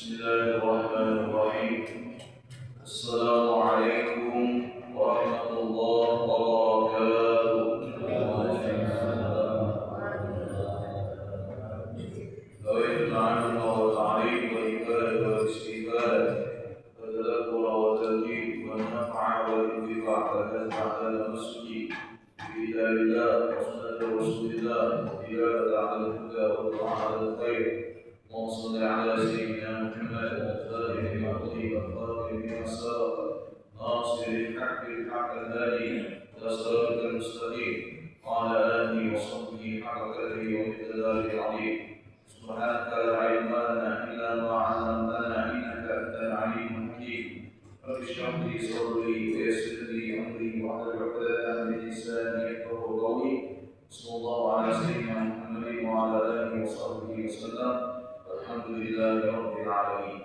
Bismillahirrahmanirrahim. Assalamualaikum warahmatullahi wabarakatuh. Baik, ta'ala wa ta'lim wa ibadah wa istighfar wa tadabbur wa tadjib wa naf'a wa intifa' wa naf'a wa nasuki Bismillahirrahmanirrahim. Wa sallallahu rasulillah wa tilawa ta'ala huda wa ta'ala khair. اللهم صل على سيدنا محمد الفاتح لما أغلق والخاتم لما سبق ناصر الحق بالحق الهادي إلى صراطك المستقيم وعلى آله وصحبه حق قدره ومقداره العظيم. سبحانك لا علم لنا إلا ما علمتنا إنك أنت العليم الحكيم. رب اشرح لي صدري ويسر لي أمري واحلل عقدة من لساني يفقهوا قولي. صلى الله على سيدنا محمد وعلى آله وصحبه وسلم. Alhamdulillahi Rabbil Alamin.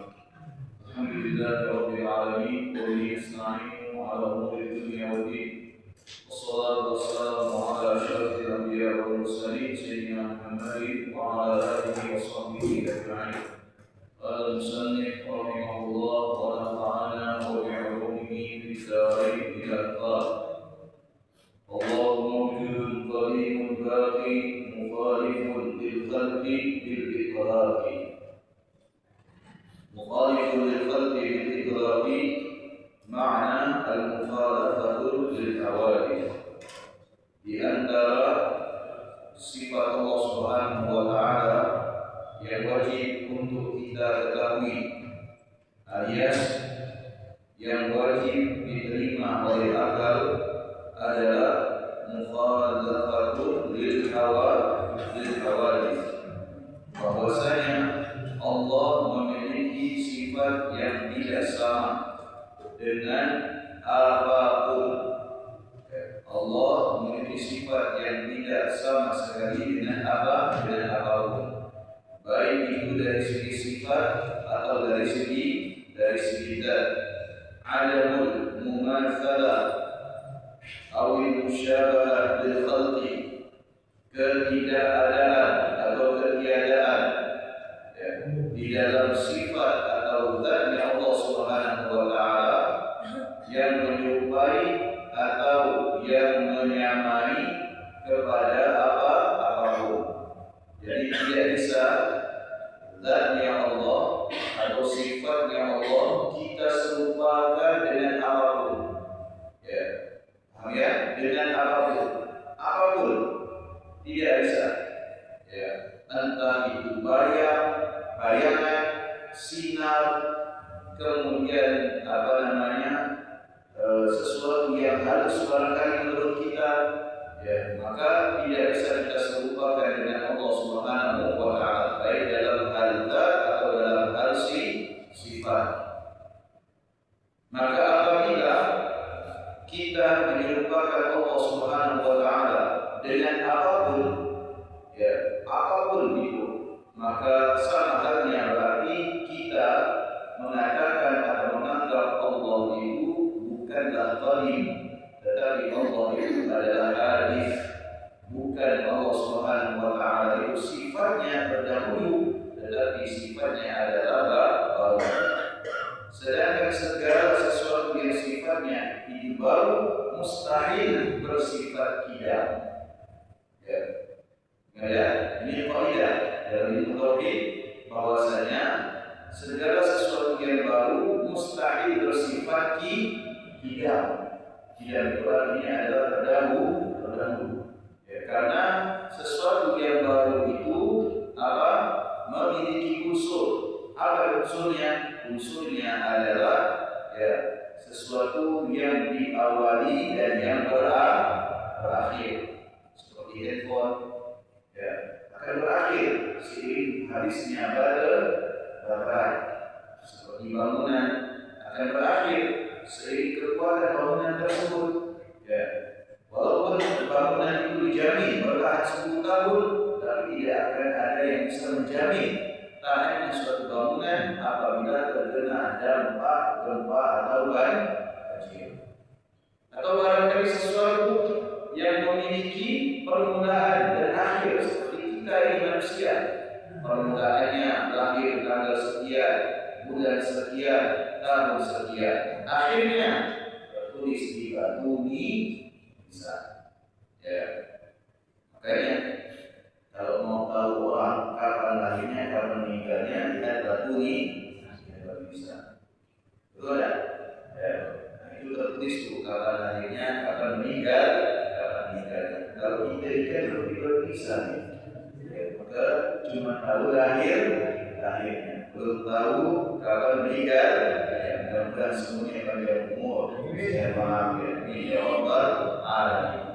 Alhamdulillahi Rabbil Alamin. Wa bihi nasta'inu ala umuri dunya wa din. Wassalatu wassalamu ala asyrafil anbiya wal mursalin sayyidina Muhammadin wa ala alihi wa sahbihi ajma'in. Qala al-musannif rahimahullah wa nafa'ana wa bi'ulumihi fid darain ila al-qiyamah. Allahu mawjudun qadimun baqi mukhalifun lil khalqi bil iqrari. مخالف للخلق بالإدراك معنى المخالفة للحوادث di antara sifat Allah Subhanahu wa taala yang wajib untuk kita ketahui alias yang wajib diterima oleh akal adalah mukhalafatun lil hawadits, bahwasanya Allah memiliki sifat yang tidak sama dengan apapun. Allah memiliki sifat yang tidak sama sekali dengan apapun. Baik itu dari segi sifat atau dari segi zat. Adamul mumatsalah atau musyabahat lil khalqi, ketidakadaan atau ketiadaan di dalam sifat atau zatnya Allah Subhanahu wa taala yang menyerupai atau yang menyamai kepada apapun. Jadi tidak bisa zatnya Allah atau sifatnya Allah kita serupakan dengan apapun. Ya. Paham ya? Dengan apapun tidak bisa. Ya. Entah itu bayangan, sinar, kemudian sesuatu yang halus barangkali menurut kita, ya, maka tidak bisa kita serupakan dengan Allah Subhanahu wa taala baik dalam hal zat atau dalam hal sifat. Maka apabila kita menyerupakan Allah Subhanahu wa taala dengan apapun, ya, apapun itu, maka sama halnya berarti kita mengatakan atau menganggap Allah itu bukanlah qadim, tetapi Allah itu adalah hadis. Bukan Allah Subhanahu wa taala itu sifatnya terdahulu, tetapi sifatnya adalah baru. Sedangkan segala sesuatu yang sifatnya itu baru mustahil bersifat qidam. Ya, ini kaidah dalam ilmu tauhid bahwasanya segala sesuatu yang baru mustahil bersifat qidam. Qidam itu artinya adalah terdahulu. Ya, karena sesuatu yang baru itu memiliki unsur. Apa unsurnya? Unsurnya adalah sesuatu yang diawali dan yang berakhir. Seperti handphone, akan berakhir seiring habisnya baterai. Seperti bangunan akan berakhir seiring kekuatan bangunan tersebut. Walaupun bangunan itu dijamin bertahan 10 tahun, tapi tidak akan ada yang bisa menjamin tahannya suatu bangunan apabila terkena dampak gempa atau banjir. Atau barangkali sesuatu yang memiliki permulaan dan akhir seperti kita ini manusia. Permulaannya lahir tanggal sekian, bulan sekian, tahun sekian. Akhirnya tertulis di batu nisan. Ya. Makanya kalau mau tahu orang kapan lahirnya, kapan meninggalnya, lihat batu nisan. Betul ya? Ya. Nah, itu tertulis tuh kapan lahirnya, kapan meninggalnya. Kalau kita kan belum bisa nih. Ya, maka cuma tahu lahirnya, belum tahu kapan meninggal. Ya, mudah-mudahan semuanya panjang umur. Saya paham ya. Ini Allah Alamin.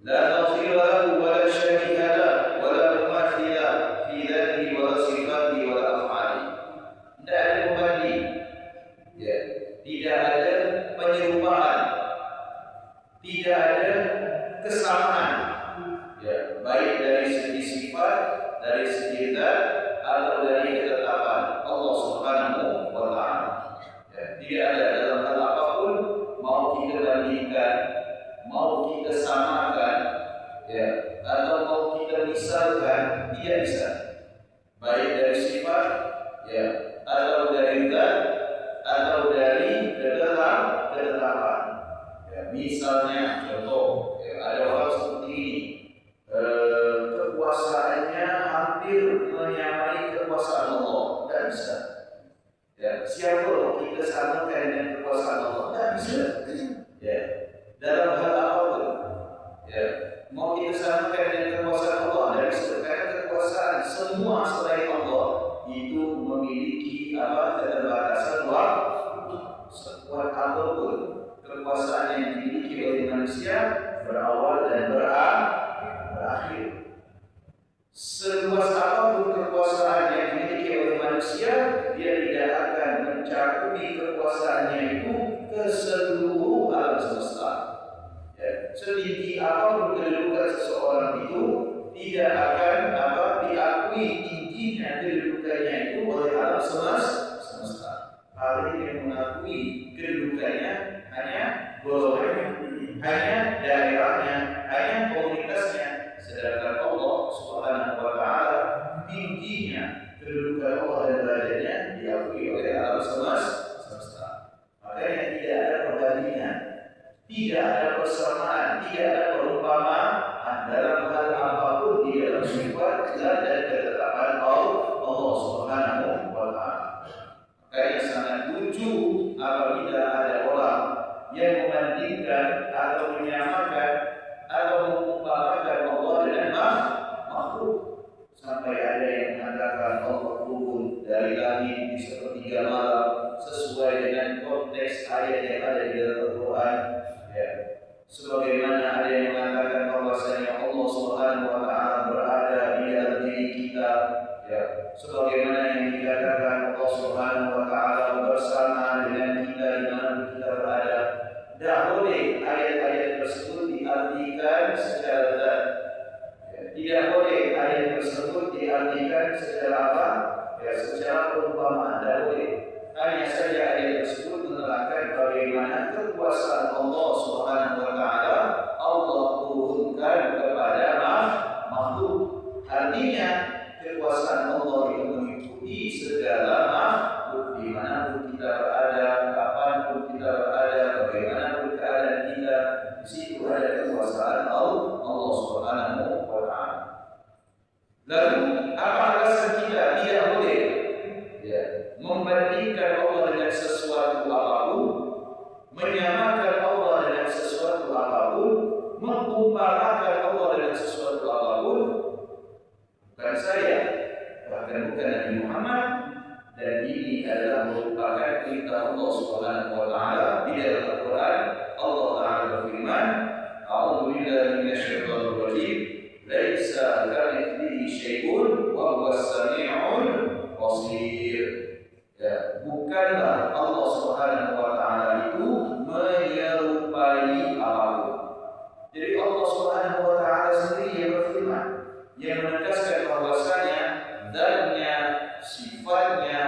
La nasira lahu wa la syarika lahu wa la mumathila fi dzatihi wa sifatihi wa af'ali. Tidak ada pembanding. Ya, tidak ada penyerupaan. Tidak ada kesamaan. Ya, baik dari segi sifat, dari segi zat, atau dari ketetapan Allah Subhanahu wa Ta'ala. Ya, tidak ada dalam hal apapun mau kita bandingkan, mau kita samakan, ya, atau mau kita misalkan, tidak bisa. Baik dari sifat, ya, atau dari zat, atau dari ketetapan. Ya, misalnya contoh, ya, ada orang seperti ini. Kekuasaannya hampir menyamai kekuasaan Allah, tidak bisa. Ya, siapa kita samakan dengan kekuasaan Allah? Tidak bisa. Ya, dalam hal apapun, ya, mau kita samakan dengan kekuasaan Allah, tidak bisa. Karena kekuasaan semua selain Allah itu memiliki keterbatasan waktu. Sekuat apapun kekuasaan yang dimiliki oleh manusia berawal dan berakhir. Seluas apapun kekuasaan yang dimiliki oleh manusia, dia tidak akan mencakupi kekuasaannya itu ke seluruh alam semesta. Ya, setinggi apapun kedudukan seseorang itu tidak akan diakui tingginya kedudukannya itu oleh alam semesta. Paling yang mengakui kedudukannya hanya golongannya, hanya daerahnya, hanya komunitasnya. Sedangkan Allah Subhanahu wa Ta'ala tingginya kedudukan Allah dan derajatnya diakui oleh alam semesta. Makanya tidak ada perbandingan, tidak ada persamaan, tidak ada perumpamaan dalam hal apapun di dalam sifat dan ketetapan Allah Subhanahu wa Ta'ala. Makanya sangat lucu apabila ada orang yang membandingkan atau menyamakan atau mengumpamakan Allah dengan makhluk. Sampai ada yang mengatakan Allah turun dari langit di sepertiga malam sesuai dengan konteks ayat yang ada di dalam Al-Quran. Ya. Sebagaimana ada yang mengatakan bahwasanya Allah Subhanahu wa Ta'ala berada di dalam diri kita. Ya. Sebagaimana yang dikatakan Allah Subhanahu wa Ta'ala bersama dengan kita di mana kita berada. Tidak boleh ayat-ayat tersebut diartikan secara zat. Tidak boleh ayat tersebut diartikan secara apa? Ya, secara perumpamaan. Tidak boleh. Hanya saja ayat tersebut menerangkan bagaimana kekuasaan Allah Subhanahu wa Ta'ala Allah turunkan kepada makhluk. Artinya kekuasaan Allah itu mengikuti segala makhluk dimanapun kita berada, kapanpun kita berada, bagaimanapun keadaan kita, di situ ada kekuasaan Allah Subhanahu wa Ta'ala. Lalu apa alasan kita tidak boleh membandingkan Allah dengan sesuatu apapun, menyamakan Allah dengan sesuatu apapun, mengumpamakan Allah dengan sesuatu apapun? Bukan saya, bahkan bukan Nabi Muhammad, dan ini adalah merupakan perintah Allah Subhanahu wa Ta'ala di dalam Al-Quran. Allah Ta'ala berfirman, A'udzu billahi minasyaitonir rajim, laisa kamitslihi syai'un wa huwas sami'ul basir. Ya, bukanlah Allah Subhanahu wa Ta'ala itu menyerupai apapun. Jadi Allah Subhanahu wa Ta'ala sendiri yang berfirman, yang menegaskan bahwasanya zatnya, sifatnya,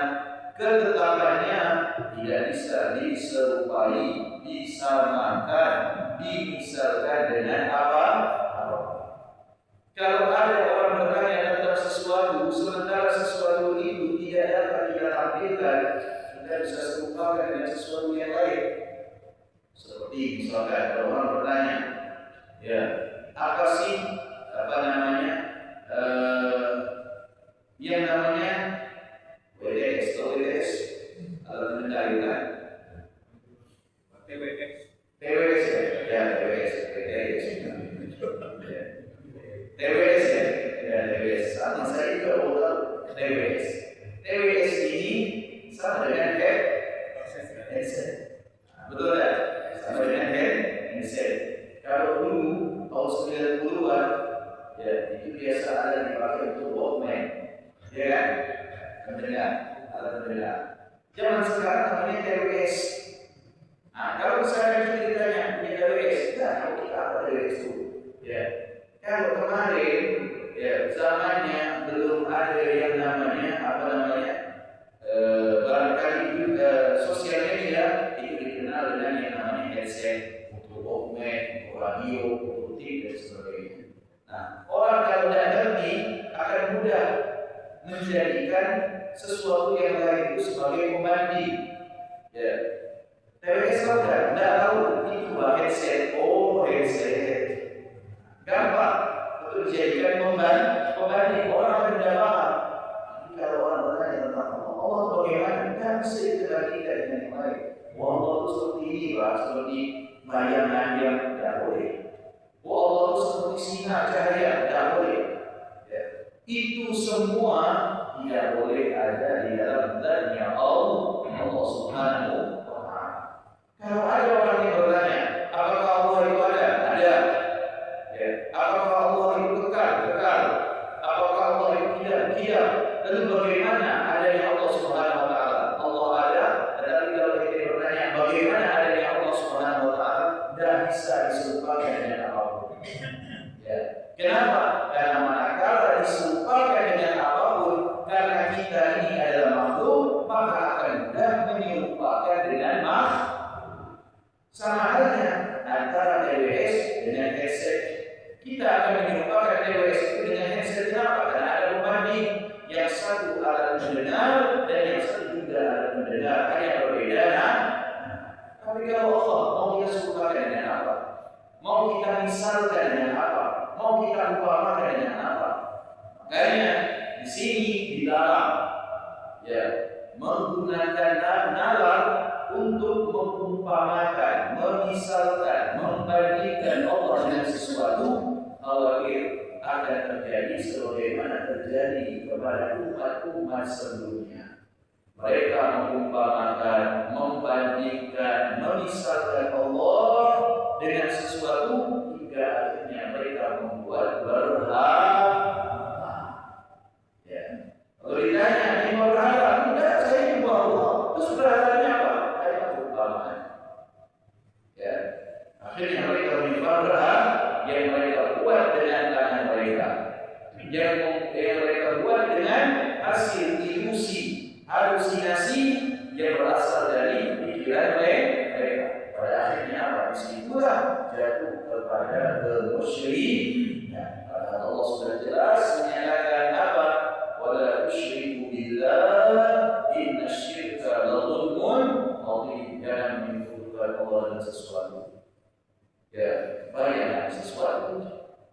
ketetapannya tidak bisa diserupai, disamakan, dimisalkan dengan apa? Kalau ada orang bertanya tentang sesuatu, sementara sesuatu itu tidak dapat kita Seperti misalkan kalau orang bertanya, ya apa sih yang namanya WTS atau WTS atau mencari kan? TWS ya, TWS ya, TWS sama saya juga tahu TWS. TWS ini sama dengan headset, betul tak? Sama dengan headset. Kalau dulu tahun 90-an, ya itu biasa ada dipakai untuk Walkman, ya kan? Alat mendengar. Zaman sekarang namanya TWS. Nah, kalau misalnya kita ditanya punya TWS, kita tahu kita apa TWS itu. Ya, kalau kemarin, ya zamannya belum ada yang namanya barangkali juga sosial media itu dikenal dengan yang namanya headset, untuk Walkman, untuk radio, untuk TV dan sebagainya. Nah, orang kalau tidak ngerti akan mudah menjadikan sesuatu yang lain itu sebagai pembanding. Ya, TWS tidak tahu itu headset, headset. Gampang untuk dijadikan pembanding. Orang akan tidak paham. Kalau orang bertanya tentang Allah bagaimana, tidak bisa dibandingkan dengan yang lain. Allah itu seperti ini, seperti bayangan yang tidak boleh. Allah itu seperti sinar cahaya, tidak boleh. Ya. Itu semua tidak boleh ada di dalam zatnya Allah Subhanahu wa Ta'ala. Kalau ada orang yang bertanya, apakah Allah itu ada? Ada. Ya. Apakah Allah itu kekal? Kekal. Apakah Allah itu tidak? Tidak. Lalu bagaimana adanya Allah Subhanahu wa Ta'ala? Allah ada, tetapi kalau kita bertanya bagaimana adanya Allah Subhanahu wa Ta'ala, tidak bisa diserupakan dengan apapun. Ya. Kenapa? Karena manakala diserupakan dengan apapun, karena kita ini adalah makhluk, maka akan mudah menyerupakan dengan makhluk. Sama halnya antara TWS dengan headset. Kita akan menyerupakan TWS itu dengan headset. Kenapa? Karena ada pembanding. Yang satu alat mendengar dan yang satu juga alat mendengar, hanya perbedaan. Tapi kalau Allah mau kita serupakan dengan apa? Mau kita misalkan dengan apa? Mau kita umpamakan dengan apa? Makanya di sini dilarang, ya, menggunakan nalar untuk mengumpamakan, memisalkan, membandingkan Allah dengan sesuatu, khawatir akan terjadi sebagaimana terjadi kepada umat-umat sebelumnya. Mereka mengumpamakan, membandingkan, memisalkan Allah dengan sesuatu hingga akhirnya mereka membuat berhala. Ya. Kalau ditanya, ini berhala? Tidak, saya jumpa Allah. Terus berhalanya apa? Hanya perumpamaan. Ya. Akhirnya mereka menyembah berhala yang mereka buat dengan tangan mereka, yang mereka buat dengan hasil ilusi, halusinasi yang berasal dari pikiran mereka. Pada akhirnya apa? Disitulah jatuh kepada kemusyrikan. Padahal Allah sudah jelas menyatakan apa? Wala tusyriku billah innasyirka la dzulmun adzim. Jangan menyekutukan Allah dengan sesuatu. Ya, bayangan sesuatu,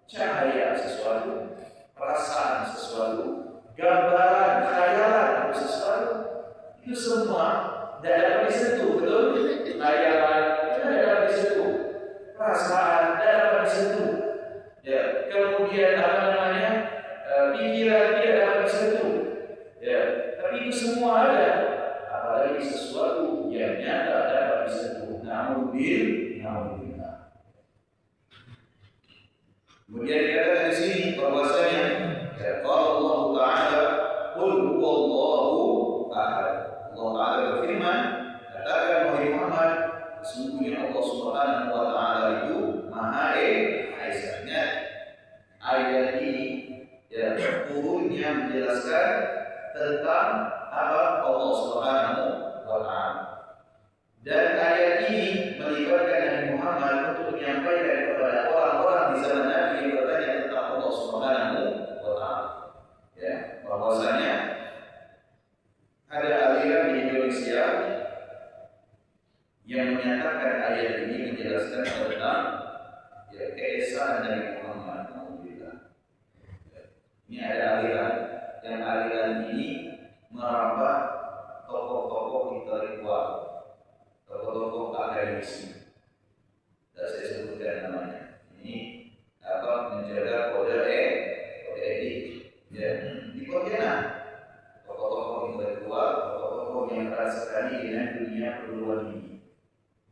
cahaya sesuatu, perasaan sesuatu, gambaran, khayalan sesuatu, itu semua tidak dapat disentuh, betul? Khayalan tidak dapat disentuh, perasaan tidak dapat disentuh. Ya, kemudian pikiran tidak dapat disentuh. Ya, tapi itu semua ada. Apalagi sesuatu yang nyata dapat disentuh. Namun kemudian dikatakan di sini bahwasanya qala Allah Ta'ala qul huwallahu ahad. Allah Ta'ala berfirman, katakan wahai Muhammad, sesungguhnya Allah Subhanahu wa Ta'ala itu Maha Esa. Ayat ini turunnya menjelaskan tentang apa Allah Subhanahu wa Ta'ala. Dan ayat ini melibatkan Nabi Muhammad untuk menyampaikan kepada orang-orang di zaman Nabi yang bertanya tentang Allah Subhanahu wa Ta'ala. Ya, bahwasanya ada aliran di Indonesia yang menyatakan ayat ini menjelaskan tentang keesaan Nabi Muhammad. Alhamdulillah. Ini ada aliran, yang aliran ini merambah tokoh-tokoh intelektual, tokoh-tokoh akademisi. Dan saya sebutkan namanya. Ini menjaga kode etik. Ya, di Pontianak. Tokoh-tokoh intelektual, tokoh-tokoh yang keras sekali dengan dunia perguruan tinggi.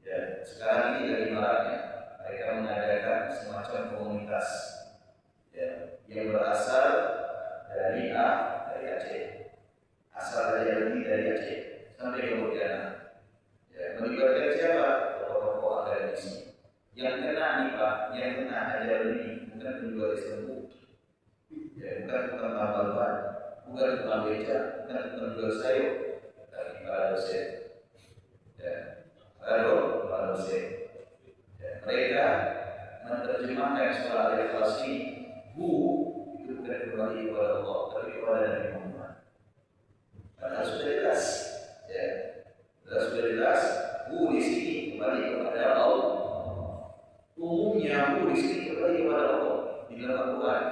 Ya, sekarang ini dari maraknya mereka mengadakan semacam komunitas yang berasal dari Aceh, asal dari Aceh sampai ke Pontianak. Melibatkan siapa? Tokoh-tokoh akademisi. Yang kena nih Pak, yang kena ajaran ini bukan penjual es lembut, bukan tukang tambal ban, bukan tukang beca, bukan tukang jual sayur, tapi para dosen. Para dosen. Mereka menerjemahkan surah Al-Ikhlas ini, itu bukan kembali kepada Allah, tapi kepada Nabi Muhammad. Karena sudah jelas, sudah jelas, di sini kembali kepada Allah. Umumnya di sini kembali kepada Allah di dalam Al-Quran.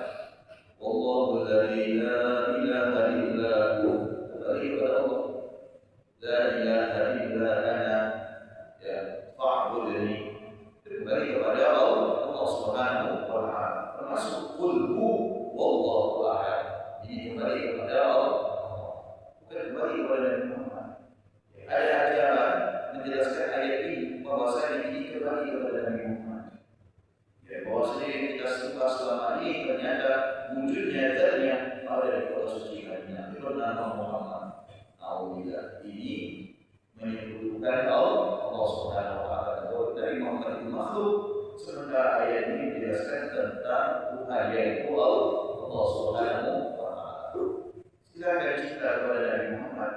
Wallahu la ilaha illa hu, kembali kepada Allah. La ilaha illa ana, fa'budni, kembali kepada Allah Subhanahu wa ta'ala. Termasuk qul hu wallahu ahad, ini kembali kepada Allah, bukan kembali kepada Nabi Muhammad. Ada ajaran menjelaskan ayat ini bahwasanya ini kembali kepada Nabi Muhammad. Bahwasanya yang kita sembah selama ini ternyata wujudnya zatnya ada di kota suci Madinah. Itu nama Muhammad. Alhamdulillah, ini menyebutkan Allah Subhanahu wa ta'ala dari Muhammad itu makhluk, sementara ayat ini menjelaskan tentang Tuhan yaitu Allah Subhanahu wa ta'ala. Silakan cinta kepada Nabi Muhammad,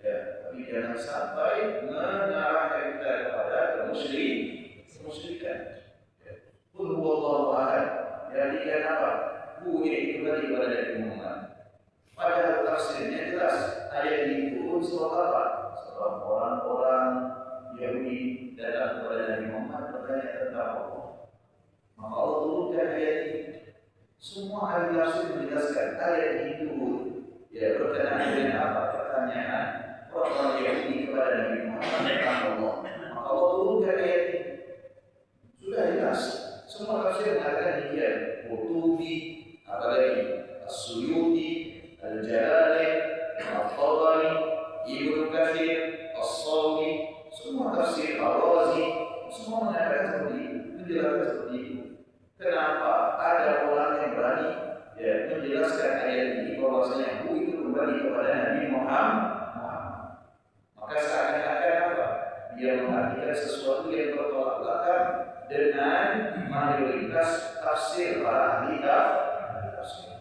tapi jangan sampai mengarahkan kita kepada kemusyrikan. Qul huwallahu ahad, jadikan apa? Ini kembali kepada Nabi Muhammad. Padahal tafsirnya jelas, ayat ini turun sebab apa? Sebab orang-orang Yahudi datang kepada Nabi Muhammad bertanya tentang Allah. Maka Allah turunkan ayat ini. Semua ahli tafsir menjelaskan ayat ini turun berkenaan dengan apa? Pertanyaan orang-orang Yahudi kepada Nabi Muhammad tentang Allah. Maka Allah turunkan ayat ini. Sudah jelas. Semua tafsir mengatakan demikian. Qurtubi, apalagi As-Suyuti, Al-Jalalain, Al-Tabari, Ibnu Katsir, As-Sawi, semua tafsir Al-Razi, semua mengatakan seperti itu, menjelaskan seperti itu. Kenapa ada orang yang berani menjelaskan ayat ini bahwasanya itu kembali kepada Nabi Muhammad? Maka seakan-akan apa? Dia mengartikan sesuatu yang bertolak belakang dengan mayoritas tafsir para ahli tafsir.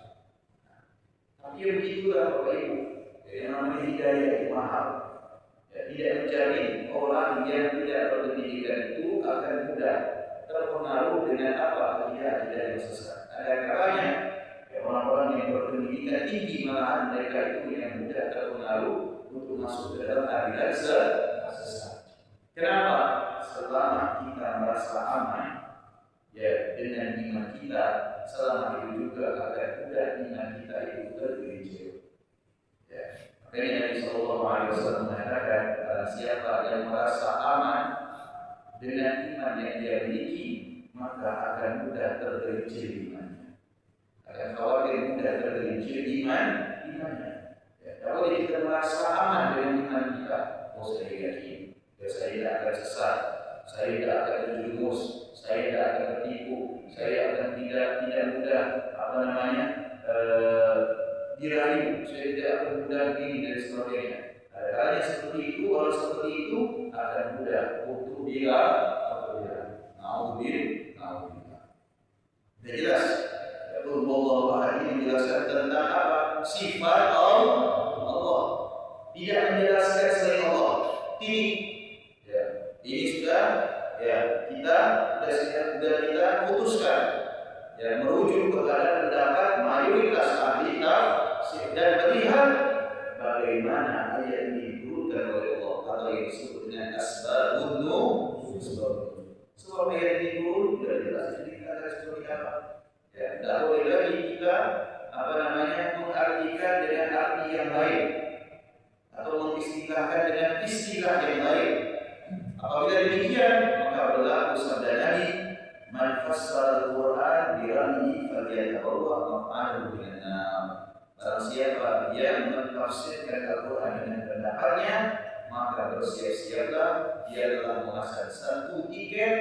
Tapi begitulah Bapak Ibu, yang namanya hidayah itu mahal. Tidak menjamin orang yang tidak berpendidikan itu akan mudah terpengaruh dengan apa akidah yang sesat. Ada kalanya orang-orang yang berpendidikan tinggi malahan mereka itu yang mudah terpengaruh untuk masuk ke dalam aliran sesat. Kenapa? Selama kita merasa aman dengan iman kita, selama itu juga akan mudah iman kita itu tergelincir. Makanya Nabi SAW mengatakan, siapa yang merasa aman dengan iman yang dia miliki, maka akan mudah tergelincir imannya. Akan khawatir mudah tergelincir imannya. Kalau kita merasa aman dengan iman kita, saya yakin, saya tidak akan sesat, saya tidak akan terjerumus, saya tidak akan tertipu, saya akan tidak mudah dirayu, saya tidak akan mudah begini dan sebagainya. Hanya seperti itu, kalau seperti itu akan mudah untuk dirayu. Alhamdulillah. Sudah jelas. Allah ini menjelaskan tentang apa? Sifat Allah. Tidak menjelaskan selain Allah. Ini sudah kita putuskan. Merujuk kepada pendapat mayoritas ahli tafsir dan melihat bagaimana ayat ini diturunkan oleh Allah atau yang disebut dengan asbabun nuzul. Sebab ayat itu sudah jelas dikatakan seperti apa. Ya, tidak boleh lagi kita mengartikan dengan arti yang lain atau mengistilahkan dengan istilah yang lain. Apabila demikian, maka berlaku sabda Nabi, "Man fassara al-Qur'an bi ra'yihi falyatabawwa maq'adahu minan nar." Barang siapa yang mentafsirkan Al-Qur'an dengan pendapatnya, maka bersiap-siaplah dia telah memesan satu tiket,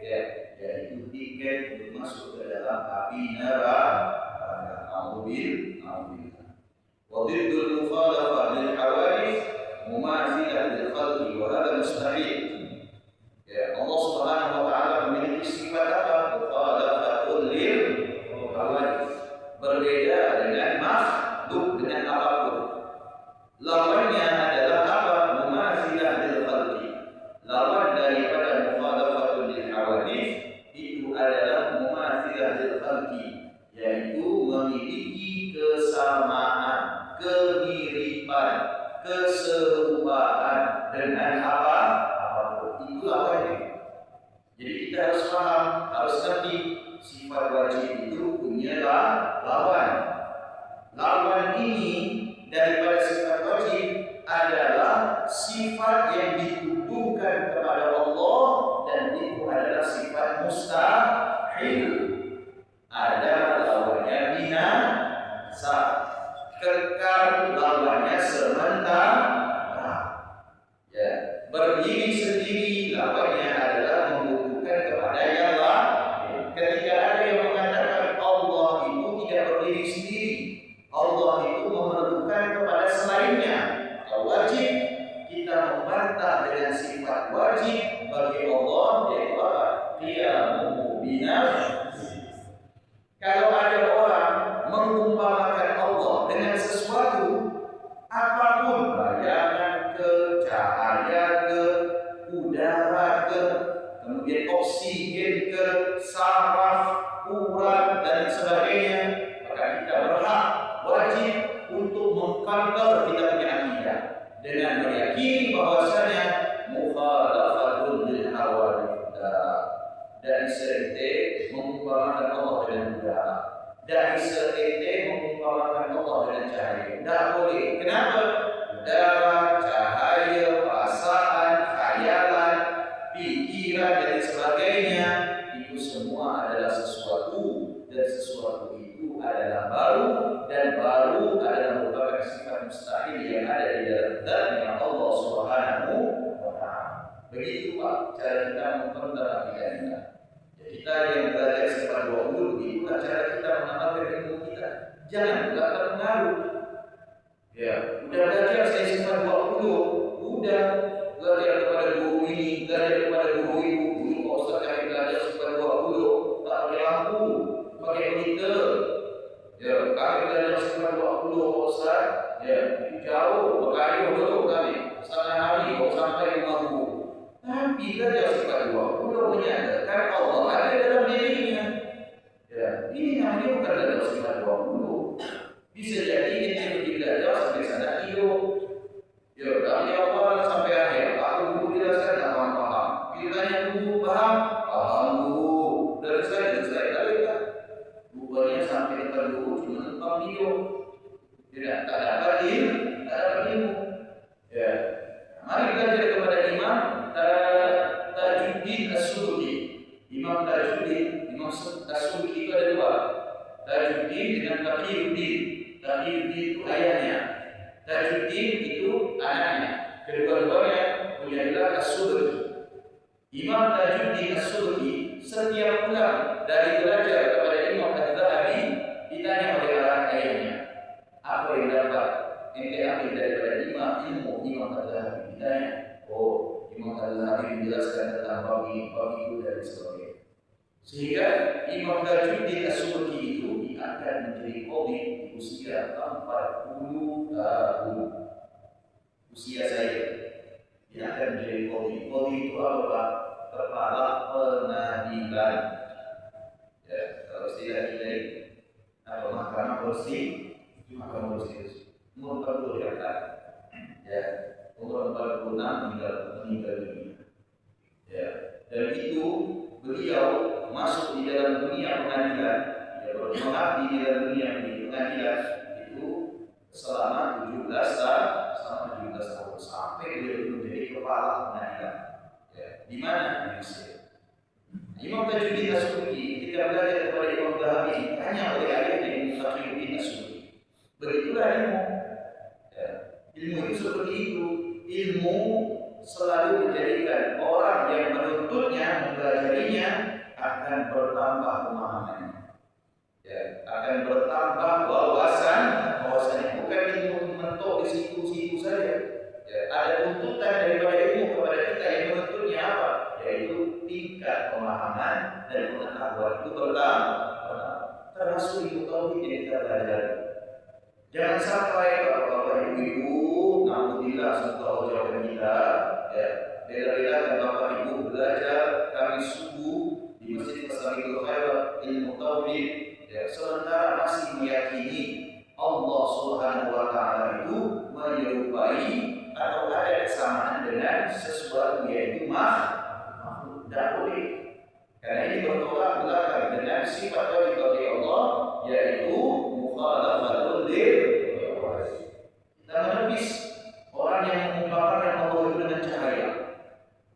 yaitu tiket untuk masuk ke dalam api neraka. Nauzubillah. Wa dhiddul mukhalafah lil hawadits mumathilah lil khalqi wa hadha mustahil. Ya, Allah Subhanahu wa taala memiliki sifat apa? Mukhalafatul lil hawadits. Berbeda dengan makhluk, dengan apapun. Lawannya adalah apa? Mumathilah lil khalqi. Lawan daripada mukhalafatul lil hawadits itu adalah mumathilah lil khalqi, yaitu memiliki kesamaan, kemiripan, keserupaan dengan apapun. Itu lawannya. Jadi kita harus paham, harus ngerti sifat wajib itu punya lawan. Lawan ini daripada sifat wajib adalah sifat yang dituduhkan kepada Allah, dan itu adalah sifat mustahil. Ada lawannya binasa, kekal lawannya sementara. Ya, berdiri sendiri lawannya adalah membutuhkan kepada yang lain. Ketika ada yang mengatakan Allah itu tidak berdiri sendiri, Allah itu memerlukan kepada selainnya, maka wajib kita membantah dengan sifat wajib bagi Allah, yaitu apa? Qiyamuhu binafsihi. Kalau ada orang mengumpamakan Allah dengan sesuatu apapun, bayangan ke, cahaya ke, udara ke, kemudian oksigen ke, saraf, urat dan sebagainya, maka kita berhak, wajib untuk mengcounter kita punya akidah dengan meyakini bahwasanya mukhalafatul lil hawadits. Dari seente mengumpamakan Allah dengan udara, dari seente mengumpamakan Allah dengan cahaya. Tidak boleh. Kenapa? Udara, cahaya, perasaan, khayalan, pikiran dan sebagainya itu semua adalah sesuatu, dan sesuatu itu adalah baru, dan baru adalah merupakan sifat mustahil yang ada di dalam zatnya Allah Subhanahu wa ta'ala. Begitu Pak cara kita memperdalam akidah kita. Kita yang belajar sifat 20, itulah cara kita menambahkan ilmu kita. Jangan pula terpengaruh. Ya, udah belajar saya sifat 20, udah belajar kepada guru ini, belajar kepada guru itu. Dulu Pak Ustaz kami belajar sifat 20, tak pakai lampu, pakai monitor. Ya, kami belajar sifat 20 Pak Ustaz. Ya, itu jauh, berkayu betul kami. Setengah hari kok sampai rumah guru. Tapi belajar sifat 20 menyatakan Allah ada dalam dirinya. Ya, ini namanya bukan belajar sifat 20. Bisa jadi kita pergi belajar sampai sana hidup. Ya, dari awal sampai akhir, aku guru jelaskan tak paham. Bila guru paham, paham guru. Dari selesai. Lalu kita rupanya sampai depan guru cuma numpang hidup. Tidak, tak dapat ilmu. Ya, mari belajar kepada imam Tajuddin As-Subki. Imam Tajuddin, Imam As-Subki itu ada dua. Tajuddin dengan Taqiyuddin. Taqiyuddin itu ayahnya, Tajuddin itu anaknya. Kedua-duanya punya gelar As-Subki. Imam Tajuddin As-Subki setiap pulang dari belajar kepada Imam Az-Zahabi ditanya oleh ayahnya, apa yang dapat ente ambil daripada ilmu Imam Az-Zahabi? Ditanya, oh Imam Az-Zahabi menjelaskan tentang bagi dari sebagainya. Sehingga Imam Tajuddin As-Subki itu diangkat menjadi qadhi di usia 40 tahun. Usia saya diangkat menjadi qadhi. Qadhi itu apa? Kepala pengadilan. Ya, kalau istilah kita ini apa? Mahkamah Konstitusi. Mahkamah Konstitusi. Umur 40 ya kan? Ya, umur 46 meninggal dunia. Ya, Dan itu beliau masuk di dalam dunia pengadilan, mengabdi di dalam dunia pengadilan itu selama 17 tahun sampai beliau menjadi kepala pengadilan. Ya, di mana? Di Mesir. Imam Tajuddin As-Subki ketika belajar kepada Imam Dhahabi hanya oleh ayahnya Imam Tajuddin As-Subki. Begitulah ilmu. Ya, ilmu itu seperti itu. Ilmu selalu menjadikan orang yang menuntutnya, mempelajarinya akan bertambah pemahamannya. Ya, akan bertambah wawasannya, bukan ilmu mentok di situ-situ saja. Ya, ada tuntutan daripada ilmu kepada kita yang menuntutnya apa? Yaitu tingkat pemahaman dan pengetahuan itu bertambah. Termasuk ilmu tauhid yang kita pelajari. Jangan sampai bapak-bapak ibu-ibu, alhamdulillah semoga Allah jauhkan kita, ya, bela-belakan bapak ibu belajar kami subuh di Masjid Masjidil Khairat ilmu tauhid, ya, sementara masih meyakini Allah Subhanahu wa Ta'ala itu menyerupai atau ada kesamaan dengan sesuatu yaitu makhluk. Tidak boleh. Karena ini bertolak belakang dengan sifat wajib bagi Allah, yaitu mukhalafatul lil. Kita menepis orang yang mengumpamakan Allah itu dengan cahaya.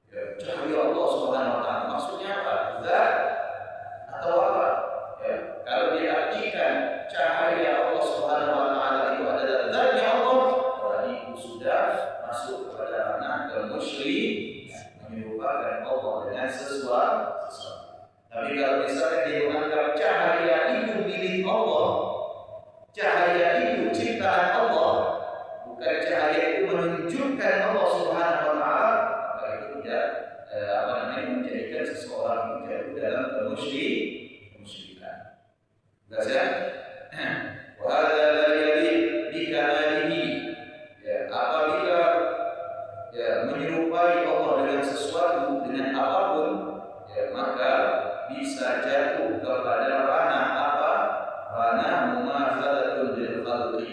Ya, cahaya Allah Subhanahu wa Ta'ala. Maksudnya apa? Zat atau apa? Ya, kalau diartikan cahaya Allah Subhanahu wa Ta'ala itu adalah zatnya Allah, orang itu sudah masuk kepada ranah kemusyrikan, menyerupakan Allah dengan sesuatu. Tapi kalau misalnya dia menganggap cahaya itu milik Allah, cahaya itu ciptaan Allah, bukan cahaya itu menunjukkan Allah Subhanahu wa Ta'ala, maka itu tidak menjadikan seseorang jatuh dalam kemusyrikan. Jelas ya? Wa hadza la yaliq bi kamalihi. Ya, apabila ya menyerupai Allah dengan sesuatu, dengan apapun, ya, maka bisa jatuh kepada ranah apa? Ranah mumatsalatul lil khalqi.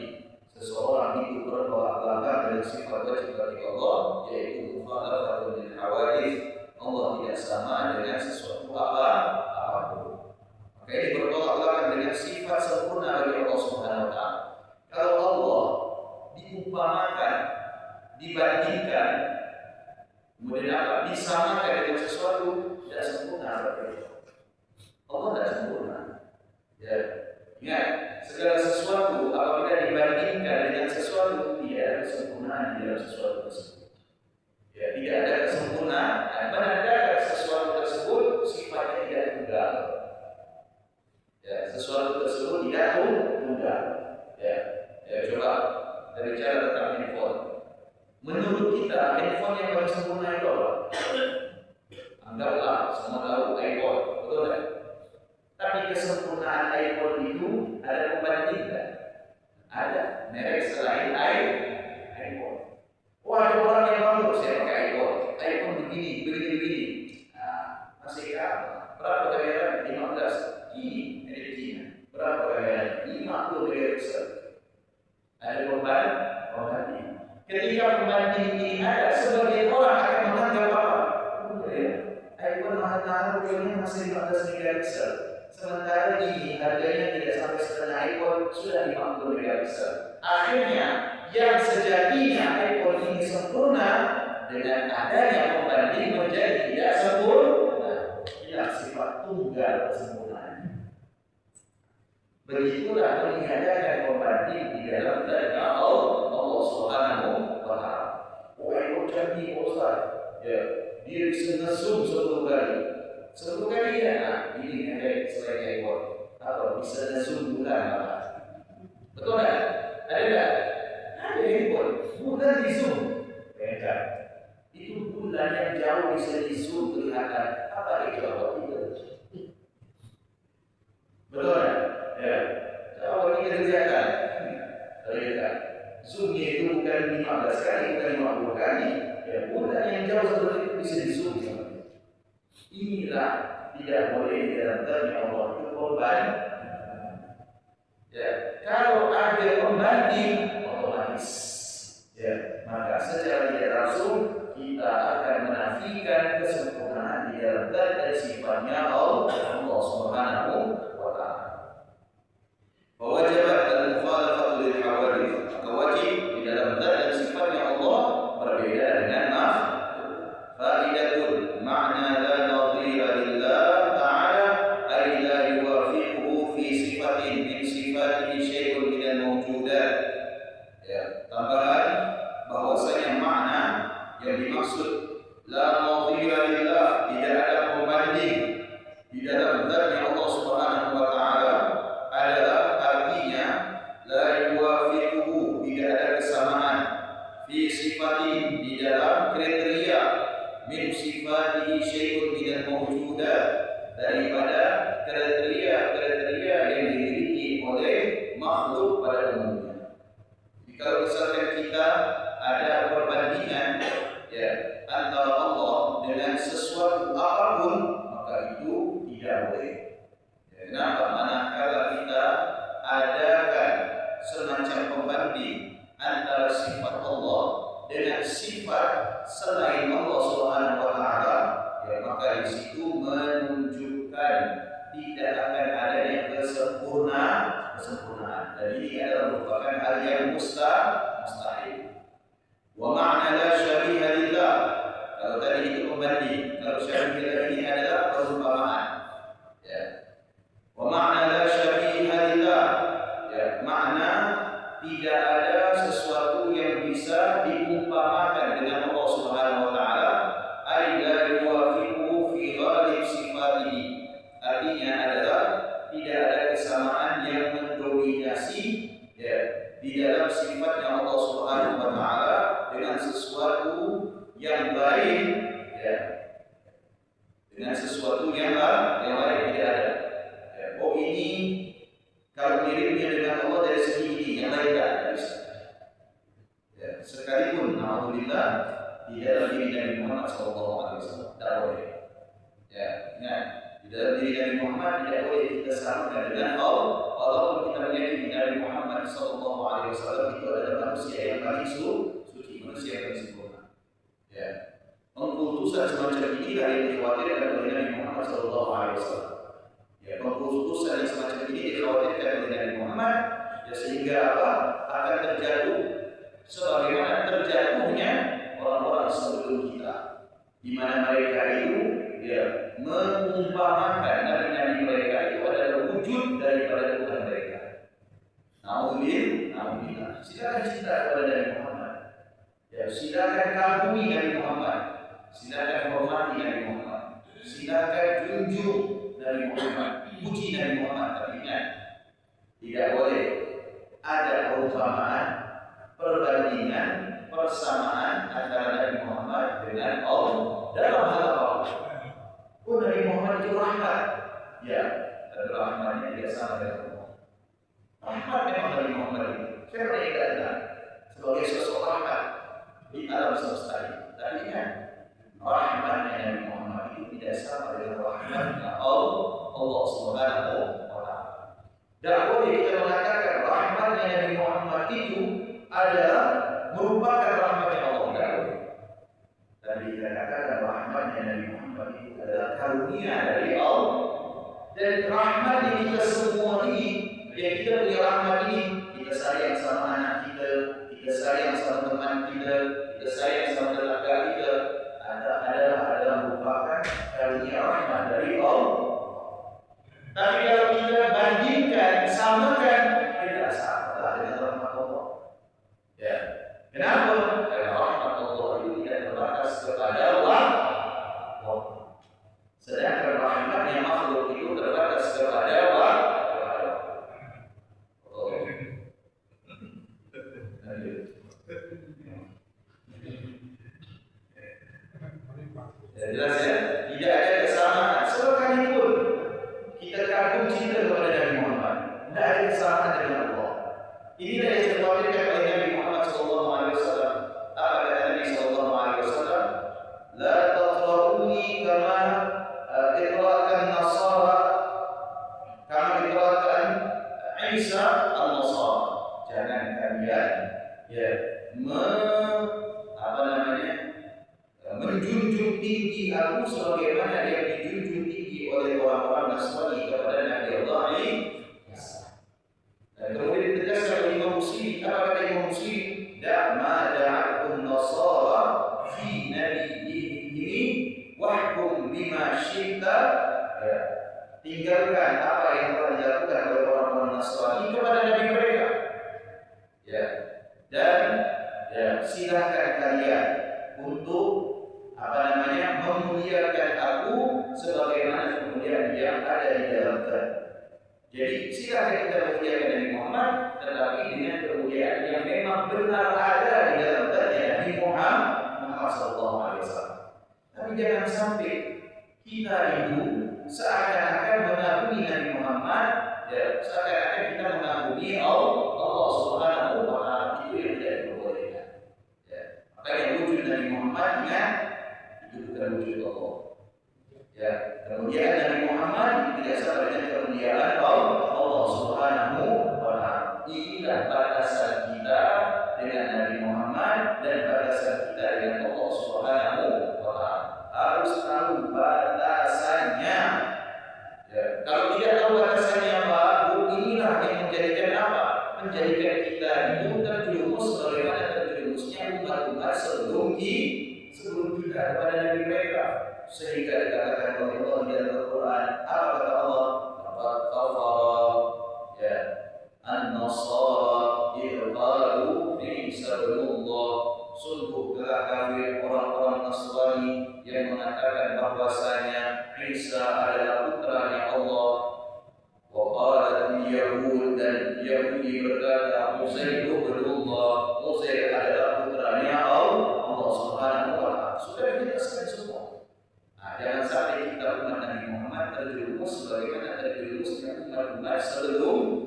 Seseorang itu bertolak belakang dengan sifat wajib bagi Allah, yaitu mukhalafatul lil hawadits. Allah tidak sama dengan sesuatu apapun. Maka ini bertolak belakang dengan sifat sempurna bagi Allah Subhanahu wa Ta'ala. Kalau Allah diumpamakan, dibandingkan, kemudian apa? Disamakan dengan sesuatu, tidak sempurna berarti. Allah tidak sempurna. Ya, ingat, segala sesuatu apabila dibandingkan dengan sesuatu, tidak ada kesempurnaan di dalam sesuatu tersebut. Ya, tidak ada kesempurnaan. Menandakan sesuatu tersebut sifatnya tidak tunggal. Ya, sesuatu tersebut tidak tunggal. Ya, coba dari cara tentang handphone. Menurut kita, handphone yang paling sempurna itu apa? Anggaplah semua tahu iPhone, betul tak? Tapi kesempurnaan iPhone itu ada pembanding kan? Ada merek selain iPhone. Wah, ada orang yang bagus saya pakai iPhone begini. Nah, masih kalah. Berapa kamera? 15. Ini merek Cina. Berapa kamera? 50 megapiksel. Ada pembanding. Ketika pembanding ini ada, sebagian orang akan menganggap apa? iPhone mahal-mahal punya masih 15 megapiksel. Sementara ini harganya tidak sampai setengah iPhone, sudah 50 megapiksel. Akhirnya yang sejatinya iPhone ini sempurna, dengan adanya pembanding menjadi tidak sempurna. Inilah sifat tunggal kesempurnaan. Begitulah meniadakan pembanding di dalam darinya Allah Subhanahu wa Ta'ala. iPhone canggih Ustaz. Ya, dia bisa nge-zoom 10 kali. 10 kali ya, ini ada selain iPhone. Atau bisa nge-zoom bulan apa? Betul tak? Ada tak? Ada handphone, bulan di zoom. Beda. Itu bulan yang jauh bisa di zoom kelihatan. Apa itu Allah kita? Betul tak? Ya. Allah kita kelihatan. Kelihatan. Zoomnya itu bukan 15 kali, bukan 50 kali. Ya, bulan yang jauh seperti itu bisa di zoom. Inilah tidak boleh di dalam darinya Allah itu pembanding. Ya, kalau ada pembanding otomatis, ya, maka secara tidak langsung kita akan menafikan kesempurnaan kesamaan di dalam zat dan sifatnya Allah Subhanahu wa taala. Wajibat al-mukhalafatu lil hawadits, maka wajib di dalam zat dan sifatnya Allah berbeda dengan makhluk. Faidatul ma'na la nadhira lillah ta'ala ay la yuwafiquhu fi sifatin min sifatihi syai'un min al-mawjudat. Ya, tambahan bahwasanya makna yang dimaksud la nadhira lillah, tidak ada pembanding di dalam zatnya Allah Subhanahu wa taala, adalah artinya la yuwafiquhu, tidak ada kesamaan, fi sifatin, di dalam kriteria, min sifatihi syai'un min al-mawjudat, daripada kriteria-kriteria yang dimiliki oleh makhluk pada umumnya. Jadi kalau misalkan kita ada perbandingan ya antara Allah dengan sesuatu apapun, maka itu tidak boleh. Ya, kenapa? Manakala kita adakan semacam pembanding antara sifat Allah dengan sifat selain Allah Subhanahu wa taala, ya maka di situ menunjukkan tidak akan adanya kesempurnaan. Dan ini adalah merupakan hal yang mustahil. Wa ma'na la syabiha lillah, kalau tadi itu pembanding, kalau syabiha ini adalah perumpamaan. Ya. Wa ma'na la syabiha lillah, ya, makna tidak ada sesuatu yang bisa diumpamakan dengan Allah Subhanahu wa taala, ay la yuwafiqu fi ghalib sifatihi, artinya adalah tidak ada kesamaan yang mendominasi ya di dalam sifatnya Allah Subhanahu wa taala dengan sesuatu yang lain, ya, dengan sesuatu yang lain tidak ada. Ya, oh ini kalau miripnya dengan Allah dari segi ini, yang lain tidak bisa. Ya, sekalipun alhamdulillah di dalam diri Nabi Muhammad SAW tidak boleh. Ya, ingat, di dalam diri Nabi Muhammad tidak boleh kita samakan dengan Allah. Walaupun kita meyakini Nabi Muhammad SAW itu adalah manusia yang paling suci, manusia yang paling sempurna. Ya, pengkultusan semacam inilah yang dikhawatirkan oleh Nabi Muhammad SAW. Ya, pengkultusan yang semacam ini dikhawatirkan oleh Nabi Muhammad, ya, sehingga apa? Akan terjatuh sebagaimana terjatuhnya orang-orang sebelum kita, di mana mereka itu ya mengumpamakan nabi-nabi mereka itu adalah wujud daripada Tuhan mereka. Alhamdulillah. Silakan cinta kepada Nabi Muhammad. Ya, silakan kagumi Nabi Muhammad. Silakan hormati Nabi Muhammad. Silakan junjung Nabi Muhammad, puji Nabi Muhammad. Tapi ingat, tidak boleh ada perumpamaan, perbandingan, persamaan antara Nabi Muhammad dengan Allah dalam hal apapun. Oh, Nabi Muhammad itu rahmat, ya, tapi rahmatnya tidak sama dengan Allah. Rahmat memang Nabi Muhammad itu, siapa yang tidak kenal sebagai sosok rahmat di alam semesta ini. Tapi ingat, rahmatnya Nabi Muhammad itu tidak sama dengan rahmatnya Allah Subhanahu wa taala. Tidak boleh kita mengatakan rahmatnya Nabi Muhammad itu adalah merupakan rahmatnya Allah. Tidak boleh. Dan dikatakan rahmatnya Nabi Muhammad itu adalah karunia dari Allah. Dan rahmat yang kita semua ini, yang kita punya rahmat ini, kita sayang sama anak kita, kita sayang sama teman kita, kita sayang sama tetangga kita, adalah merupakan karunia rahmat dari Allah. Tapi kalau kita bandingkan, samakan, tidak sama dengan rahmat Allah. Ya, kenapa? Karena rahmat Allah itu tidak terbatas kepada Allah. Sedangkan rahmatnya makhluk itu terbatas kepada Allah. Jelas ya, tidak ada kesamaan. Sekalipun kita kagum cinta kepada Nabi Muhammad, tidak ada kesamaan dengan Allah. Inilah yang dikhawatirkan oleh Nabi Muhammad SAW. Apa kata Nabi SAW? La tatra'uni kama iqra'atan Nasara, kama iqra'atan Isa al-Nasara. Jangan kalian ya menjunjung tinggi aku sebagaimana kita ya, tinggalkan apa yang telah dilakukan oleh orang-orang Nasrani kepada nabi mereka. Ya. Dan ya, silakan kalian untuk memuliakan aku sebagaimana kemuliaan yang ada di dalam Quran. Jadi silakan kita memuliakan Nabi Muhammad, tetapi dengan kemuliaan yang memang benar ada di dalam Quran Nabi Muhammad SAW. Tapi jangan sampai kita itu seakan-akan mengagumi Nabi Muhammad, ya, seakan-akan kita mengagumi Allah Subhanahu wa Ta'ala. Itu yang tidak diperbolehkan. Ya. Makanya wujud Nabi Muhammad itu bukan wujud Allah. Ya, kemuliaan Nabi Muhammad tidak sama dengan kemuliaan Allah Subhanahu wa Ta'ala. Inilah batasan kita dengan Nabi Muhammad dan batasan kita dengan Allah Subhanahu wa Ta'ala. Harus tahu batasannya. Ya, kalau tidak tahu batasannya, baru inilah yang menjadikan apa? Menjadikan kita itu terjerumus bagaimana terjerumusnya umat-umat sebelum kita kepada Nabi mereka, sehingga dikatakan oleh Allah di dalam Al-Quran. Apa kata Allah? Laqad kafara ya an-nasara idh qalu Isa ibnullah. Sungguh telah kafir orang-orang Nasrani yang mengatakan bahwasanya Isa adalah putranya Allah. Wa qalat al-yahud, dan Yahudi berkata Uzair ibnullah, Uzair adalah putranya Allah Subhanahu wa Ta'ala. Sudah dijelaskan semua. Nah, jangan sampai kita umat Nabi Muhammad terjerumus sebagaimana terjerumusnya umat-umat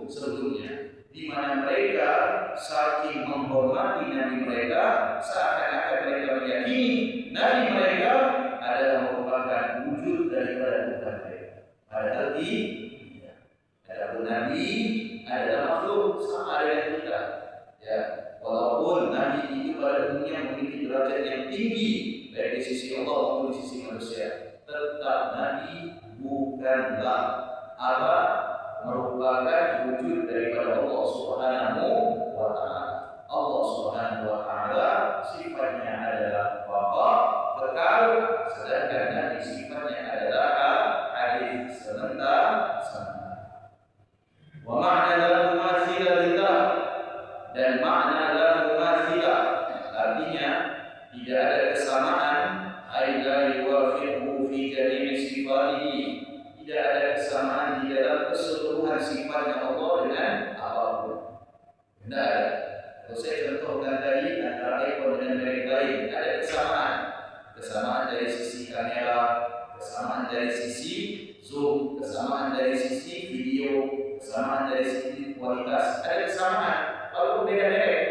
sebelumnya, di mana mereka saking menghormati Nabi mereka, seakan-akan mereka meyakini Nabi mereka adalah merupakan wujud daripada Tuhan mereka. Padahal tidak. Adapun Nabi adalah makhluk sama dengan kita. Ya, walaupun Nabi itu pada umumnya memiliki derajat yang tinggi baik di sisi Allah maupun di sisi manusia, tetap Nabi bukanlah merupakan wujud daripada Allah Subhanahu wa Ta'ala. Allah Subhanahu wa Ta'ala sifatnya adalah Bapa, kekal, sedangkan Nabi sifatnya adalah hadir, sementara. Wa ma'na la mumatsila lillah, dan makna la mumatsila artinya tidak ada kesamaan, ay la yuwafiqu fi jami'i sifatihi, tidak ada kesamaan di dalam keseluruhan sifatnya Allah dengan apapun. Tidak ada. Kalau saya contohkan tadi antara iPhone dengan merek lain, ada kesamaan dari sisi kamera, kesamaan dari sisi zoom, kesamaan dari sisi video, kesamaan dari sisi kualitas, ada kesamaan. Kalau beda merek,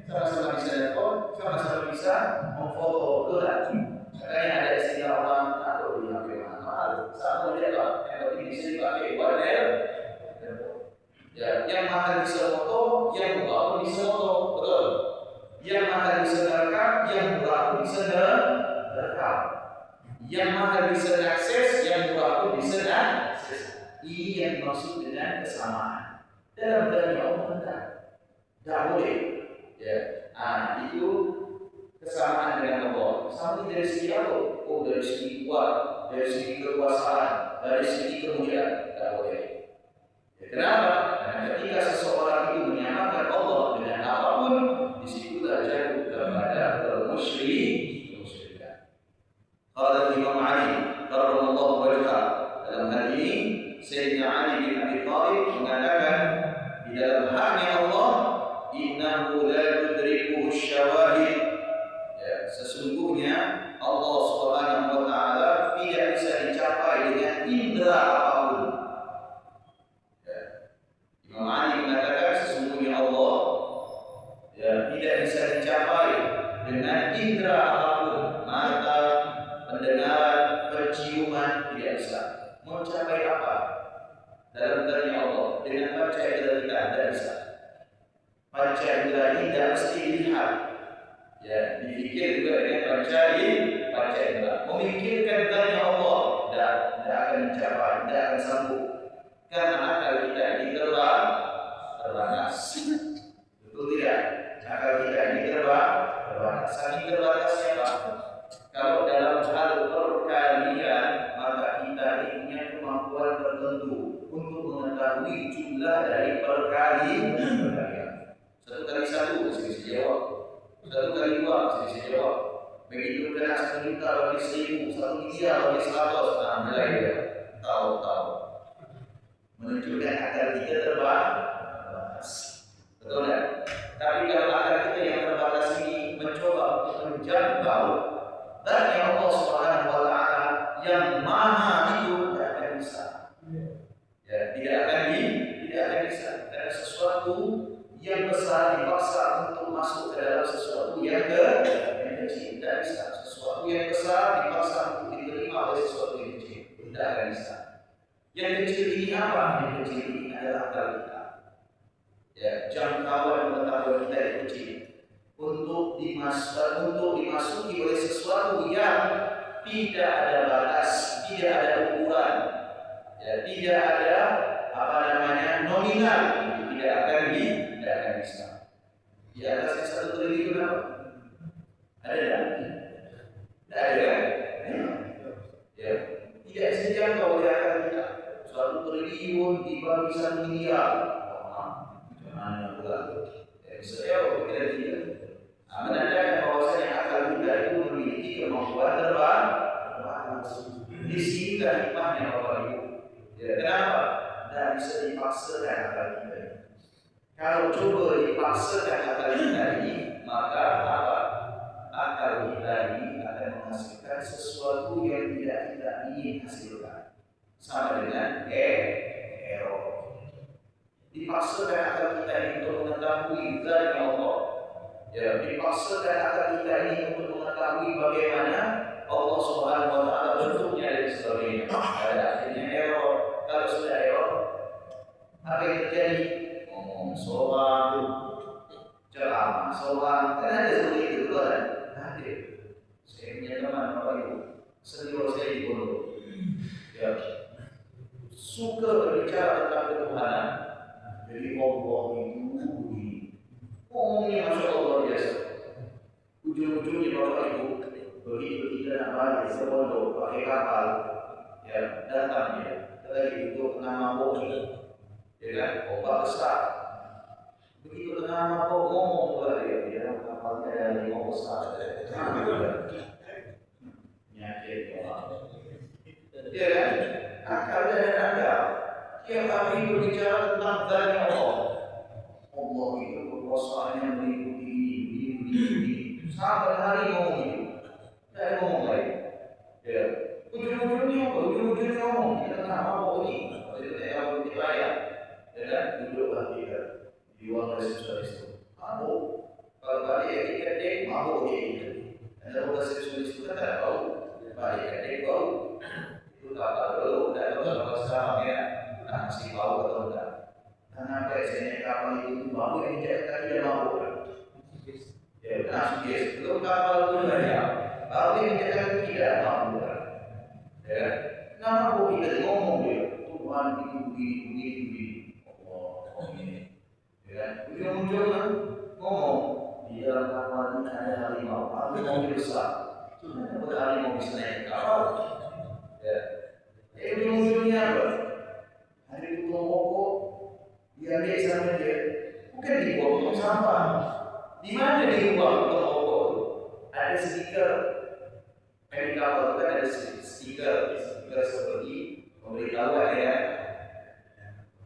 sama-sama bisa telepon, sama-sama bisa memfoto, betul tak? Makanya ada istilah orang atau di HP mahal, sama dia lah, yang penting bisa dipakai buat ya, yang mahal bisa foto, yang murah pun bisa foto, betul? Yang mahal bisa rekam, yang murah pun bisa rekam. Yang mahal bisa akses, yang murah pun bisa akses. Ini yang dimaksud dengan kesamaan. Dalam dunia Allah tidak boleh. Ya, itu kesamaan dengan Allah. Sama dari segi apa? Oh, dari segi kuat, dari segi kekuasaan, dari segi kemuliaan, tidak boleh. Ya, kenapa? Karena ketika seseorang itu menyamakan Allah dengan apapun, disitulah jatuh kepada kemusyrikan. Qala Imam Ali radhiyallahu anhu, dalam hal ini Sayyidina Ali bin Abi Thalib mengatakan di dalam haknya Allah, innahu la tudrikuhu syawahid. Ya, sesungguhnya Allah Subhanahu wa Ta'ala tidak bisa dicapai dengan indera apapun. Ya. Imam Ali mengatakan sesungguhnya Allah tidak bisa dicapai dengan indera apapun, mata, pendengaran, penciuman, tidak bisa. Mencapai apa? Dalam dirinya Allah dengan panca indera kita tidak bisa. Panca indera ini tidak mesti dilihat. Ya, dipikir juga dengan panca indera. Memikirkan dirinya Allah tidak akan mencapai, tidak akan sanggup. Karena akal kita ini terbatas. Betul tidak? Akal kita ini terbatas. Saking terbatasnya Pak. Kalau dalam hal perkalian, maka mengetahui jumlah dari perkalian. Satu kali satu masih bisa jawab, satu kali dua masih bisa jawab. Begitu kena 1 juta bagi 1000, 1 miliar bagi 100, nah mulai dia tahu-tahu menunjukkan akal kita terbatas. Betul tak? Tapi kalau akal kita yang terbatas ini mencoba untuk menjangkau dan yang Allah Subhanahu wa taala yang maha itu tidak akan bisa. Ya, tidak akan bisa. Karena sesuatu yang besar dipaksa untuk masuk ke dalam sesuatu yang kecil, tidak bisa. Sesuatu yang besar dipaksa untuk diterima oleh sesuatu yang kecil, tidak akan bisa. Yang kecil ini apa? Yang kecil ini adalah akal kita. Ya, jangkauan pengetahuan kita yang kecil untuk dimasuki oleh sesuatu yang tidak ada batas, tidak ada ukuran, ya, tidak ada nominal, itu tidak akan bisa. Di atasnya 1 triliun apa? Ada tak? Tidak ada kan? Ya, tidak bisa dijangkau oleh akal kita. 1 triliun dibagi 1 miliar. Mana pula? Ya, bisa jawab kita tidak. Menandakan bahwasanya akal kita itu memiliki kemampuan terbang. Di sini hikmahnya Bapak Ibu. Ya, kenapa? Tidak bisa dipaksakan akal kita ini. Kalau coba dipaksakan akal kita ini, maka apa? Akal kita ini akan menghasilkan sesuatu yang tidak kita ingin hasilkan. Sama dengan error. Dipaksakan akal kita ini untuk mengetahui zatnya Allah. Ya, dipaksakan akal kita ini untuk mengetahui bagaimana Allah Subhanahu wa taala bentuknya dan sebagainya. Ada akhirnya error. Kalau sudah error, apa yang terjadi? Ngomong soal, ceramah soal, kan ada seperti itu kan? Ada. Saya punya teman Bapak Ibu, senior saya di pondok. Ya, suka berbicara tentang Ketuhanan. Jadi Allah itu begini. Ngomongnya Masya Allah biasa. Ujung-ujungnya Bapak Ibu, begitu kita nak balik ke pondok pakai kapal, ya datang dia, lagi duduk nama Boki, ya kan, ombak besar. Begitu nama Boki ngomong kepada dia kapalnya ada 5 besar, nyakit orang. Ya kan, akal dan anda, tiap hari berbicara tentang zatnya Allah. Allah itu kekuasaannya meliputi ini. Sampai hari ngomong itu, tidak ngomong lain. Ya, ujung-ujungnya ngomong kita tengah mabuk ini, kita tengah bukti raya, ya kan, duduklah kita di ruang resepsionis itu, mabuk. Kalau balik tiket dek, mabuk kita. Ada ruang resepsionis itu kan tidak bau, balik dek bau. Itu kata dulu, tidak tahu kalau sekarang ya, masih bau atau tidak. Karena biasanya kapal itu bau yang dijahit tadi dia mabuk. Ya, langsung dia sebelum kapal itu banyak, bau yang dijahit tidak mabuk. Ya, nama Boki tadi ngomong dia, Tuhan itu begini. Allah ini. Ya, ujung-ujungnya ngomong di dalam kapal ini ada harimau besar. Cuma harimau bisa naik kapal. Ya, ujung-ujungnya apa? Hari itu pokok diambil sama dia, bukan dibuang sampah. Di mana dibuang pokok? Ada stiker. Di kapal itu kan ada stiker seperti memberitahuan ya.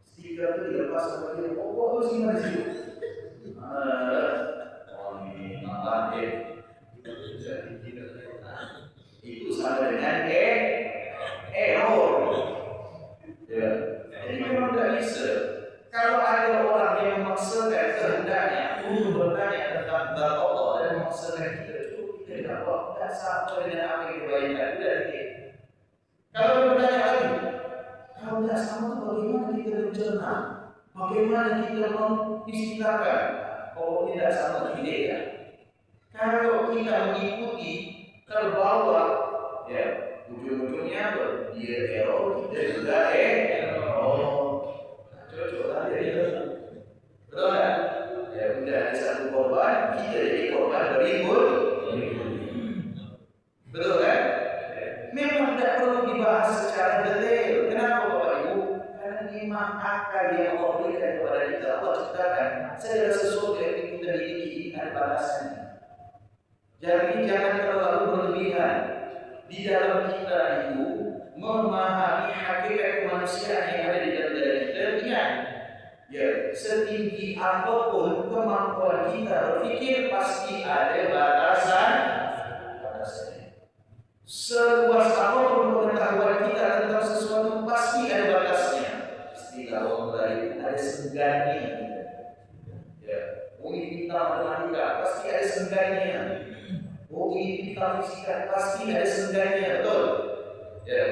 Stiker itu dilepas sama dia, pokok itu simpan di situ. Ini nampak itu sama dengan error. Ya, jadi memang tidak bisa. Kalau ada orang yang memaksakan kehendaknya untuk bertanya tentang zat Allah dan memaksakan kita itu tidak sama dengan apa yang dibayangkan dari. Kalau bertanya lagi, kalau tidak sama itu bagaimana kita mencerna, bagaimana kita mengistilahkan? Oh, tidak sama ide ya. Kalau kita mengikuti terbawa, ya ujung-ujungnya dia error, kita juga error. Cocok lah ya, betul kan? Ya udah ada satu korban, kita jadi korban berikut. Betul kan? Memang tidak perlu dibahas secara detail. Kenapa Bapak Ibu? Karena ini memang akal yang Allah berikan kepada kita. Allah ciptakan segala sesuatu yang kita miliki ada batasannya. Jadi jangan terlalu berlebihan di dalam kita itu memahami hakikat kemanusiaan yang ada di dalam diri kita. Ingat, ya, setinggi apapun kemampuan kita berpikir pasti ada batasannya. Seluas apapun pengetahuan kita tentang sesuatu pasti ada batasnya. Istilah orang lain ada senggannya. Ya, ini kita matematika pasti ada senggannya. Ini kita fisika pasti ada senggannya, betul? Ya,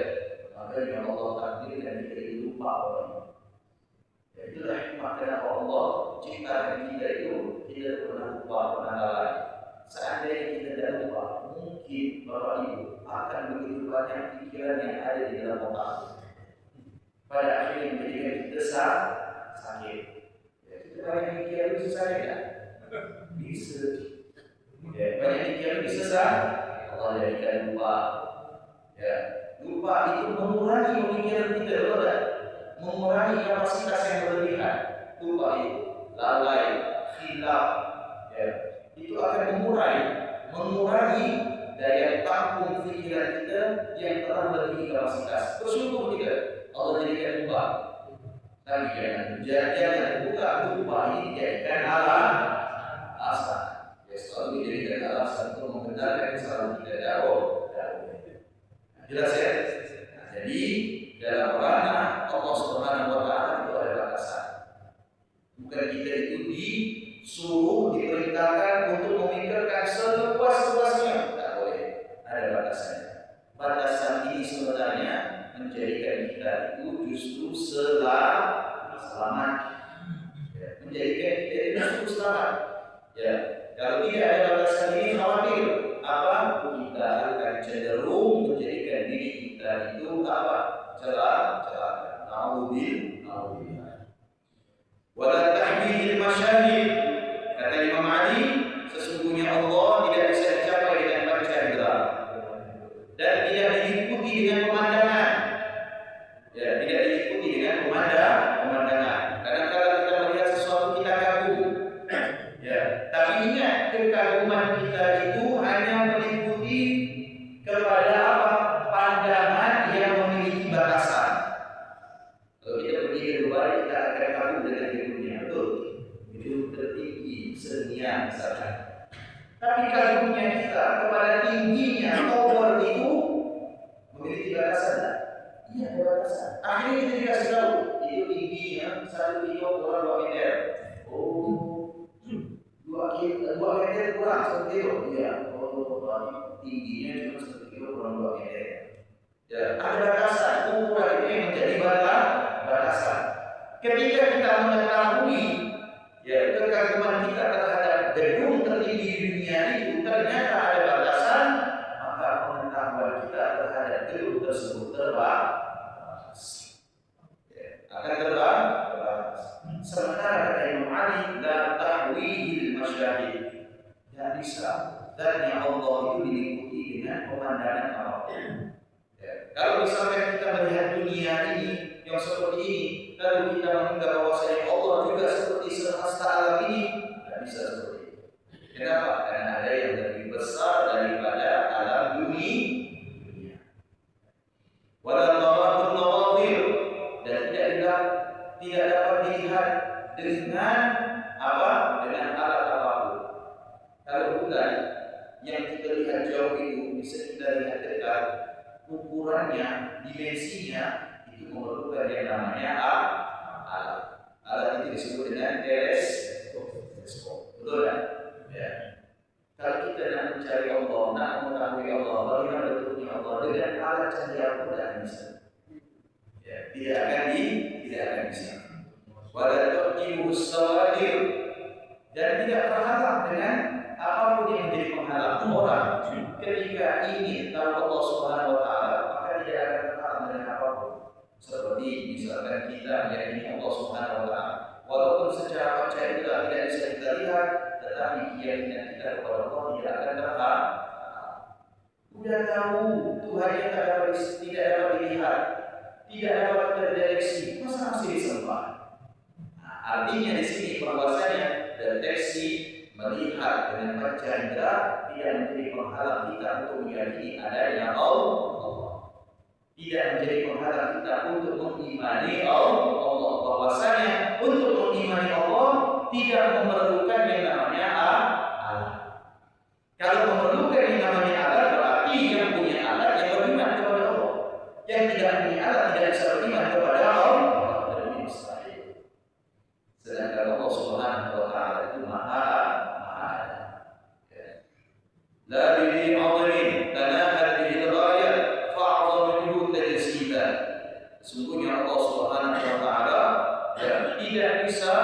makanya Allah takdirkan kita itu lupa orang. Ya, itulah hikmah kenapa Allah ciptakan kita itu tidak pernah lupa, pernah lalai. Seandainya kita tidak lupa, mungkin Bapak Ibu akan begitu banyak pikiran yang ada di dalam otak. Pada akhirnya menjadikan kita sakit. Ya, kita banyak pikiran itu sakit ya? Bisa. Ya, banyak pikiran bisa sakit. Allah jadikan lupa. Ya, lupa itu mengurangi pemikiran kita, betul tak? Mengurangi kapasitas yang berlebihan. Lupa itu, lalai, khilaf. Ya, itu akan mengurangi daya tampung pikiran kita yang telah melebihi kapasitas. Bersyukur kita Allah jadikan lupa. Tapi jangan buka lupa ini jadikan alasan. Ya, selalu dijadikan alasan untuk membenarkan kesalahan kita jauh. Jelas ya? Jadi dalam ranah Allah Subhanahu wa taala itu ada batasan. Bukan kita itu disuruh, diperintahkan untuk memikirkan seluas-luasnya. Tidak boleh, ada batasannya. Batasan ini sebenarnya menjadikan kita itu justru selamat. Ya, menjadikan kita itu justru selamat. Ya, kalau tidak ada batasan ini khawatir apa? Kita akan cenderung menjadikan diri kita itu apa? Celaka. Naudzubillah. Wala tahmidil masyahid. Kata Imam Ali, sesungguhnya Allah tidak bisa dicapai dengan panca indera dan tidak diikuti dengan pemandangan. Ya, tidak diikuti dengan pemandangan. Kadang-kadang kita melihat sesuatu kita kagum. Ya, tapi ingat kekaguman kita itu hanya meliputi kepada apa? Pandangan yang memiliki batasan. Kalau kita pergi ke luar, kita akan kagum dengan gedungnya, betul? Gedung tertinggi senia misalkan. Tapi kagumnya kita kepada tingginya tower itu memiliki batasan tak? Iya, ada batasan. Akhirnya kita dikasih tahu itu tingginya 1 kilo kurang 2 meter. Oh, 2 meter kurang 1 kilo. Iya. Oh, tingginya cuma 1 kilo kurang 2 meter. Ya, ada batasan. Ukuran itu yang menjadi batasan. Ketika kita mengetahui ya kekaguman kita terhadap gedung tertinggi di dunia itu ternyata ada batasan, maka pengetahuan kita terhadap gedung tersebut terbatas. Ya, akan terbatas. Sementara kata Imam Ali, la tahwihil masyahid. Tidak bisa. Dan yang Allah itu diliputi dengan pemandangan apapun. Kalau misalkan kita melihat dunia ini yang seperti ini, lalu kita menganggap bahwasanya Allah juga seperti semesta alam ini, tidak bisa seperti itu. Kenapa? Karena ada yang lebih besar daripada alam dunia. Walau tawafun nawatir, dan tidak dapat dilihat dengan apa? Dengan alat apapun. Kalau bukan yang kita lihat jauh itu bisa kita lihat dekat. Ukurannya, dimensinya itu memerlukan yang namanya alat. Alat itu disebut dengan teleskop. Betul kan? Ya. Kalau kita nak mencari Allah, nak mengetahui Allah, bagaimana bentuknya Allah dengan alat canggih apa tidak akan bisa. Ya, tidak akan bisa. Wala tuqimu sawadir, dan tidak terhalang dengan apapun yang menjadi penghalang orang. Ketika ingin tahu Allah Subhanahu wa taala, maka tidak akan terhalang dengan apapun. Seperti misalkan kita meyakini Allah Subhanahu wa taala, walaupun secara panca indera tidak bisa kita lihat, tetapi keyakinan kita kepada Allah tidak akan terhalang. Sudah tahu Tuhan yang tidak dapat dilihat, tidak dapat terdeteksi, masa masih disembah? Nah, artinya di sini bahwasanya deteksi melihat dengan panca indera tidak menjadi penghalang kita untuk meyakini adanya Allah. Tidak menjadi penghalang kita untuk mengimani Allah. Bahwasanya untuk mengimani Allah tidak memerlukan yang namanya Allah. Kalau memerlukan yang namanya Allah, berarti yang punya Allah yang beriman kepada Allah. Yang tidak punya Allah tidak bisa beriman kepada Allah. Dan ini mustahil. Sedangkan Allah Subhanahu wa taala itu Maha ada. La bihi 'azmin tanahat bihi al-ghayat fa'azam minhu tajsidan. Sesungguhnya Allah Subhanahu wa taala tidak bisa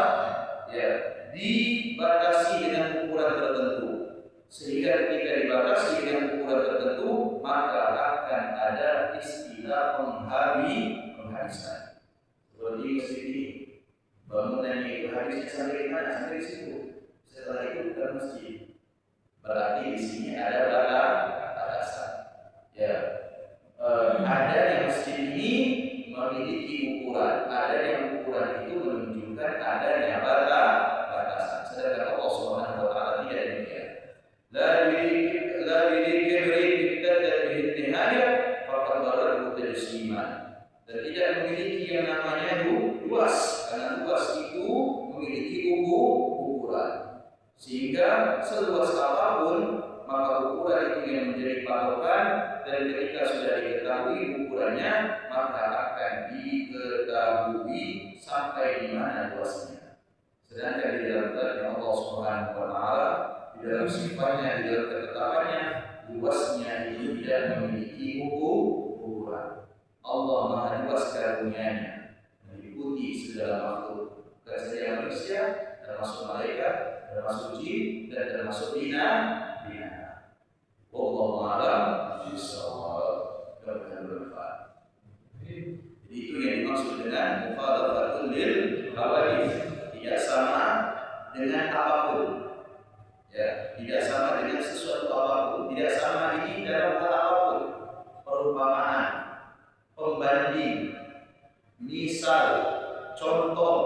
dibatasi dengan ukuran tertentu. Sehingga ketika dibatasi dengan ukuran tertentu, maka akan ada istilah penghabisan. Seperti masjid ini, bangunannya itu habisnya sampai di mana? Sampai di situ. Setelah itu bukan masjid. Berarti di sini ada batasan. Ada yang masjid ini memiliki ukuran, ada yang ukuran itu menunjukkan adanya batasan. Sedangkan Allah Subhanahu wa taala tidak demikian. La bidikibrin ibtadat bihi nihayah faqad daradu tajsiman. Dan tidak memiliki yang namanya luas, karena luas itu memiliki ukuran. Sehingga seluas apapun maka ukuran itu yang menjadi patokan, dan ketika sudah diketahui ukurannya maka akan diketahui sampai di mana luasnya. Sedangkan di dalam zat Allah Subhanahu wa taala, di dalam sifatnya, di dalam ketetapannya, luasnya itu tidak memiliki ukuran. Allah Maha luas karunia-Nya, meliputi segala makhluk, bukan saja manusia, termasuk malaikat, termasuk jin, dan termasuk binatang. Wallahu a'lam bishawab. Mudah-mudahan bermanfaat. Jadi itu yang dimaksud dengan mukhalafatul lil hawadits, tidak sama dengan apapun. Tidak sama dengan sesuatu apapun, tidak sama ini dalam hal apapun. Perumpamaan, pembanding, misal, contoh,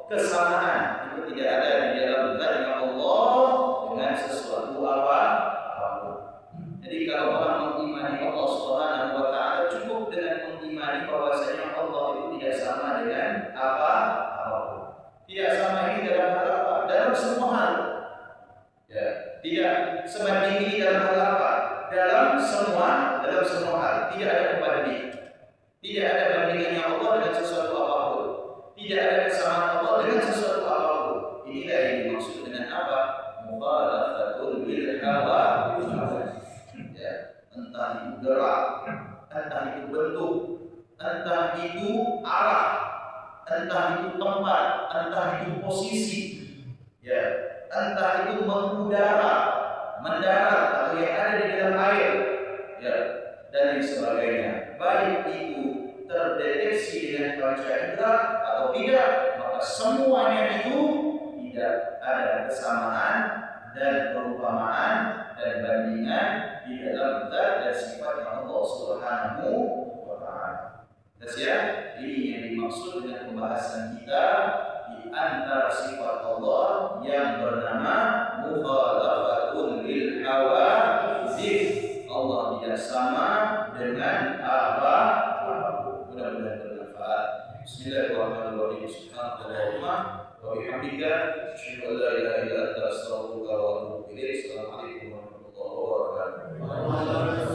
kesamaan itu tidak ada di dalam zatnya Allah dengan sesuatu apapun. Jadi kalau orang mengimani Allah Subhanahu wa taala, cukup dengan mengimani bahwasanya Allah itu tidak sama dengan apapun. Tidak sama ini dalam hal apa? Dalam semua hal. Tidak sebanding ini dalam hal apa? Dalam semua hal. Tidak ada pembanding. Tidak ada bandingannya Allah dengan sesuatu apapun. Tidak ada kesamaan Allah dengan sesuatu apapun. Inilah yang dimaksud dengan apa? Mukhalafatul bil hawadits. Entah itu gerak, entah itu bentuk, entah itu arah, entah itu tempat, entah itu posisi, entah itu mengudara, mendarat, atau yang ada di dalam air, dan lain sebagainya. Baik itu terdeteksi dengan panca indera atau tidak, maka semuanya itu tidak ada kesamaan dan perumpamaan dan bandingan di dalam zat dan sifat Allah Subhanahu wa taala. Ini yang dimaksud dengan pembahasan kita di antara sifat Allah yang bernama mukhalafatul lil hawadits. Allah tidak sama dengan apapun. Mudah-mudahan bermanfaat. Bismillahirrahmanirrahim. Subhanallahumma wa bihamdika, asyhadu an la ilaha illa anta, astaghfiruka wa atubu ilaik. Assalamualaikum warahmatullahi wabarakatuh.